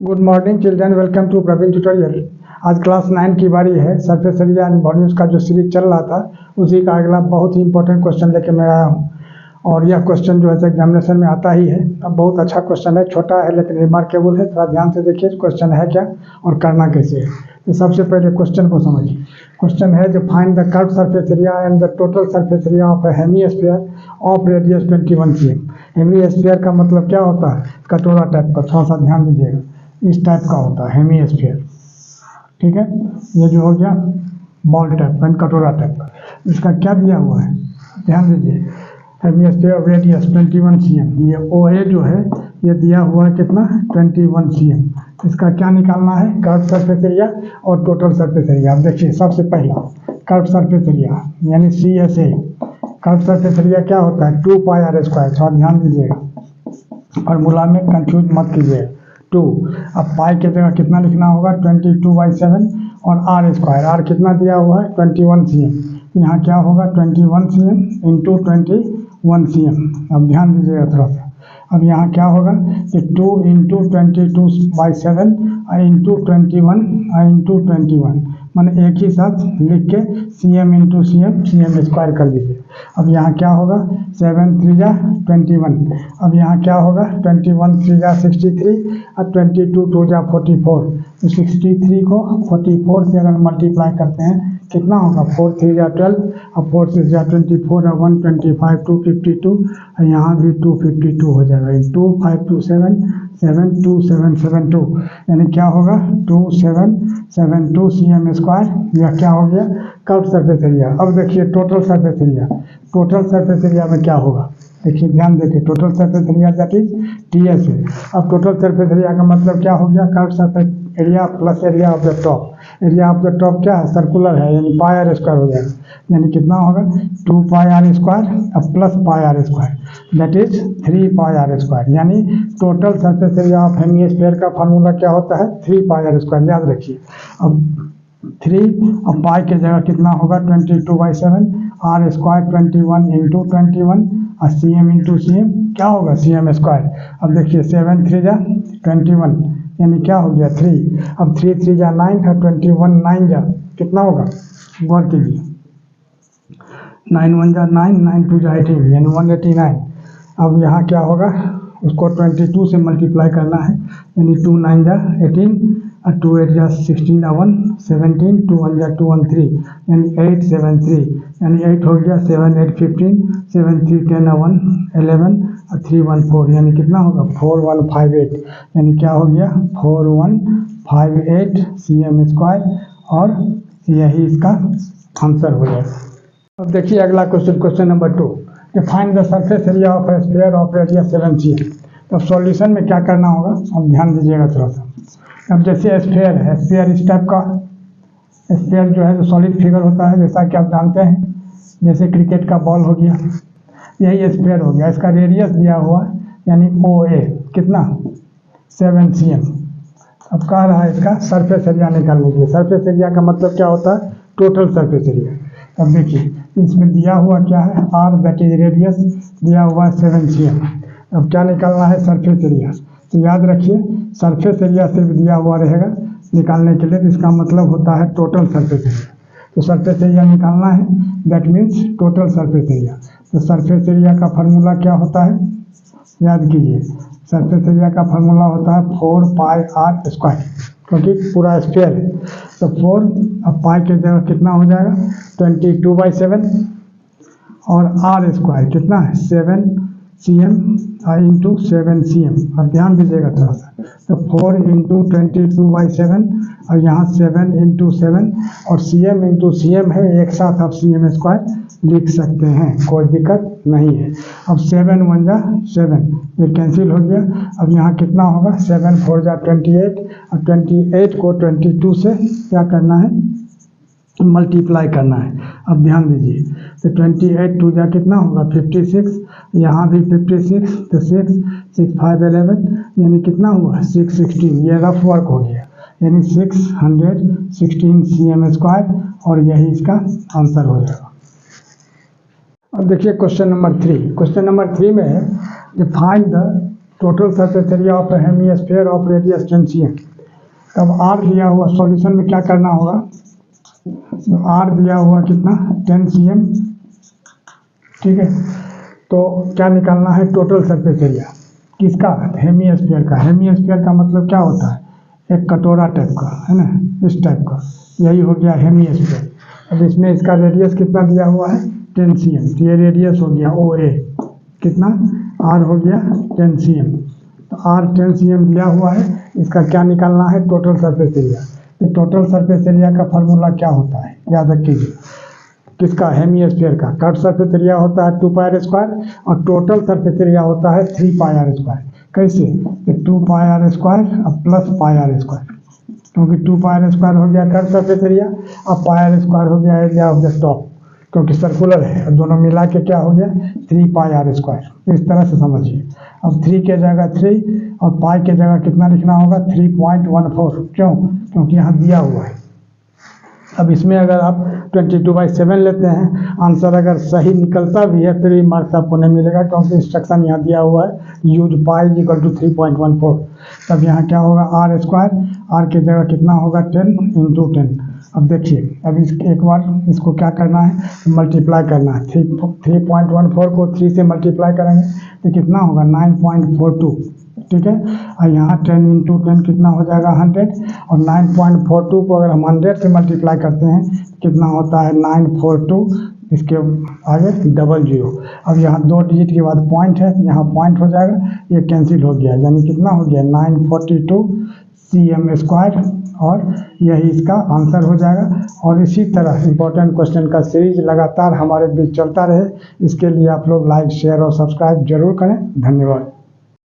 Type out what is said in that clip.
Good morning children, welcome to Praveen tutorial. आज class 9 की बारी है। सरफेस एरिया एंड वॉल्यूम्स का जो सीरीज चल रहा था उसी का अगला बहुत ही इंपॉर्टेंट क्वेश्चन लेके मैं आया हूँ। और यह क्वेश्चन जो है एग्जामिनेशन में आता ही है। अब बहुत अच्छा क्वेश्चन है, छोटा है लेकिन रिमार्केबल है। थोड़ा ध्यान से देखिए क्वेश्चन है क्या और करना कैसे है। तो सबसे पहले क्वेश्चन को समझिए। क्वेश्चन है जो find the curve surface area and the total surface area of A hemisphere of radius 21 cm। Hemisphere का मतलब क्या होता है? कटोरा टाइप का। थोड़ा सा ध्यान दीजिएगा, इस टाइप का होता है हेमीस्फीयर। ठीक है, ये जो हो गया बॉल टाइप का, कटोरा टाइप का। इसका क्या दिया हुआ है ध्यान दीजिए। Hemisphere of radius 21 cm। ये OA जो है ये दिया हुआ है कितना? 21 cm। इसका क्या निकालना है? कर्व सरफेस एरिया और टोटल सरफेस एरिया। अब देखिए सबसे पहला कर्व सरफेस एरिया यानी CSA। कर्व सरफेस एरिया क्या होता है? 2πr²। थोड़ा ध्यान दीजिएगा, फॉर्मूला में कंफ्यूज मत कीजिएगा। 2 अब पाई की जगह कितना लिखना होगा? 22/7 और r²। r कितना दिया हुआ है? 21 cm। यहाँ क्या होगा? 21 cm इंटू 21 cm। अब ध्यान दीजिएगा थोड़ा सा। अब यहाँ क्या होगा कि 2 इंटू 22/7 इंटू 21 इंटू 21 मैंने एक ही साथ लिख के cm इंटू cm² कर दीजिए। अब यहाँ क्या होगा? 7 3 जा 21। अब यहाँ क्या होगा? 21 3 जा 63 और 22 2 जा 44। तो 63 को 44 से अगर मल्टीप्लाई करते हैं कितना होगा? 4 3 जा 12 और 4 6 जा 24 और 125 252 और यहाँ भी 252 हो जाएगा। 2527 72772 यानी क्या होगा? 2772 cm²। यह क्या हो गया? Curve surface area. अब देखिए total surface area. Total surface area में क्या होगा? देखिए ध्यान देखिए, total surface area that is TS है। अब टोटल सरफेस एरिया का मतलब क्या हो गया? Curve surface area plus area of the top. Area of the top क्या है? सर्कुलर है यानी πr² हो जाएगा। यानी कितना होगा? 2πr² अब plus πr², that is 3πr²। यानी total surface area of hemisphere का फार्मूला क्या होता है? 3πr²। याद रखिए। अब 3 अब पाई की जगह कितना होगा? 22/7 r² 21 इंटू 21 और cm इंटू cm क्या होगा? cm²। अब देखिए 7 3 जा 21 यानी क्या हो गया? 3। अब 3 3 जा 9 है, 21 9 जा कितना होगा? गौर कीजिए, 9 1 जा 9 9 2 जा 18 यानी 189। अब यहाँ क्या होगा? उसको 22 से मल्टीप्लाई करना है यानी 2 9 जा 18 और 2 8 जा 16 और 1 17 2 1 जा 2 1 3 यानी 873 यानी 8 हो गया। 7 8 15 7 3 10 और 1 11 और 3 1 4 यानी कितना होगा? 4158 यानी क्या हो गया? 4158 cm²। और यही इसका आंसर हो जाएगा। अब देखिए अगला question, question number 2। Find the surface area of A sphere of radius 7 cm। तो सॉल्यूशन में क्या करना होगा? अब ध्यान दीजिएगा थोड़ा सा। अब जैसे स्फीयर है, स्फीयर इस टाइप का स्फीयर जो है जो सॉलिड फिगर होता है, जैसा कि आप जानते हैं, जैसे क्रिकेट का बॉल हो गया, यही स्फीयर हो गया। इसका रेडियस दिया हुआ यानी OA कितना? 7 cm। अब कह रहा है इसका सरफेस एरिया निकालने के लिए। सरफेस एरिया का मतलब क्या होता है? Total surface area. अब देखिए इसमें दिया हुआ क्या है? R दैट इज रेडियस दिया हुआ है 7 cm। अब क्या निकालना है? Surface area. तो याद रखिए सरफेस एरिया सिर्फ दिया हुआ रहेगा निकालने के लिए, तो इसका मतलब होता है टोटल सरफेस एरिया। तो सरफेस एरिया निकालना है, that means total surface area. तो सरफेस एरिया का फार्मूला क्या होता है? याद कीजिए, सरफेस एरिया का फार्मूला होता है 4πr², क्योंकि पूरा स्फीयर है। तो 4 अब पाई की जगह कितना हो जाएगा? 22/7 और r² कितना है? 7 cm इंटू 7 cm। अब ध्यान दीजिएगा थोड़ा सा। तो 4 इंटू 22/7 और यहाँ 7 इंटू 7 और cm इंटू cm है, एक साथ आप cm² लिख सकते हैं, कोई दिक्कत नहीं है। अब 7 1 जा 7 ये कैंसिल हो गया। अब यहाँ कितना होगा? 7 4 जा 28 और 28 को 22 से क्या करना है? मल्टीप्लाई करना है। अब ध्यान दीजिए, तो 28 2 जा कितना होगा? 56, यहाँ भी 56, तो 6 6 5 11 यानी कितना हुआ? 616। ये रफ वर्क हो गया यानी 616 cm²। और यही इसका आंसर हो जाएगा। अब देखिए क्वेश्चन नंबर 3। क्वेश्चन नंबर 3 में है find the total surface area of hemisphere of radius 10 cm। अब आर दिया हुआ, सॉल्यूशन में क्या करना होगा, आर दिया हुआ कितना 10 cm, ठीक है। तो क्या निकालना है, टोटल सरफेस एरिया किसका, हेमिस्फीयर का। हेमिस्फीयर का मतलब क्या होता है, एक कटोरा टाइप का, है ना, इस टाइप का, यही हो गया हेमिस्फीयर। अब इसमें इसका रेडियस कितना दिया हुआ है 10 cm, तो ये रेडियस हो गया ओ ए, कितना आर हो गया 10 cm। तो आर 10 cm दिया हुआ है, इसका क्या निकालना है, टोटल सरफेस एरिया। तो टोटल सरफेस एरिया का फार्मूला क्या होता है, याद रखिए, किसका, हेमिस्फीयर का। कट सरफेस एरिया होता है 2 पाई r स्क्वायर और टोटल सरफेस एरिया होता है 3 पाई r स्क्वायर। कैसे, 2 पाई r स्क्वायर और प्लस पाई r स्क्वायर, क्योंकि 2 पाई r स्क्वायर हो गया कट सरफेस एरिया और पाई r स्क्वायर हो गया एरिया ऑफ द टॉप, क्योंकि सर्कुलर है, और दोनों मिला के क्या हो गया 3 पाई r स्क्वायर। इस तरह से समझिए। अब 3 के जगह 3 और पाई के जगह कितना लिखना होगा 3.14, क्यों, क्योंकि यहाँ दिया हुआ है। अब इसमें अगर आप 22/7 लेते हैं, आंसर अगर सही निकलता भी है फिर भी मार्क्स आपको नहीं मिलेगा, क्योंकि इंस्ट्रक्शन यहाँ दिया हुआ है यूज पाई इक्वल टू 3.14। तब यहाँ क्या होगा आर स्क्वायर, आर की जगह कितना होगा 10 × 10। अब देखिए, अब एक बार इसको क्या करना है, मल्टीप्लाई करना है। 3.14 को 3 से मल्टीप्लाई करेंगे तो कितना होगा 9.42, ठीक है। और यहाँ 10 × 10 कितना हो जाएगा 100, और 9.42 को अगर हम 100 से मल्टीप्लाई करते हैं कितना होता है 942, इसके आगे 00। अब यहाँ 2 डिजिट के बाद पॉइंट है, यहाँ पॉइंट हो जाएगा, ये कैंसिल हो गया, यानी कितना हो गया 942 cm स्क्वायर, और यही इसका आंसर हो जाएगा। और इसी तरह इंपॉर्टेंट क्वेश्चन का सीरीज लगातार हमारे बीच चलता रहे, इसके लिए आप लोग लाइक शेयर और सब्सक्राइब जरूर करें। धन्यवाद।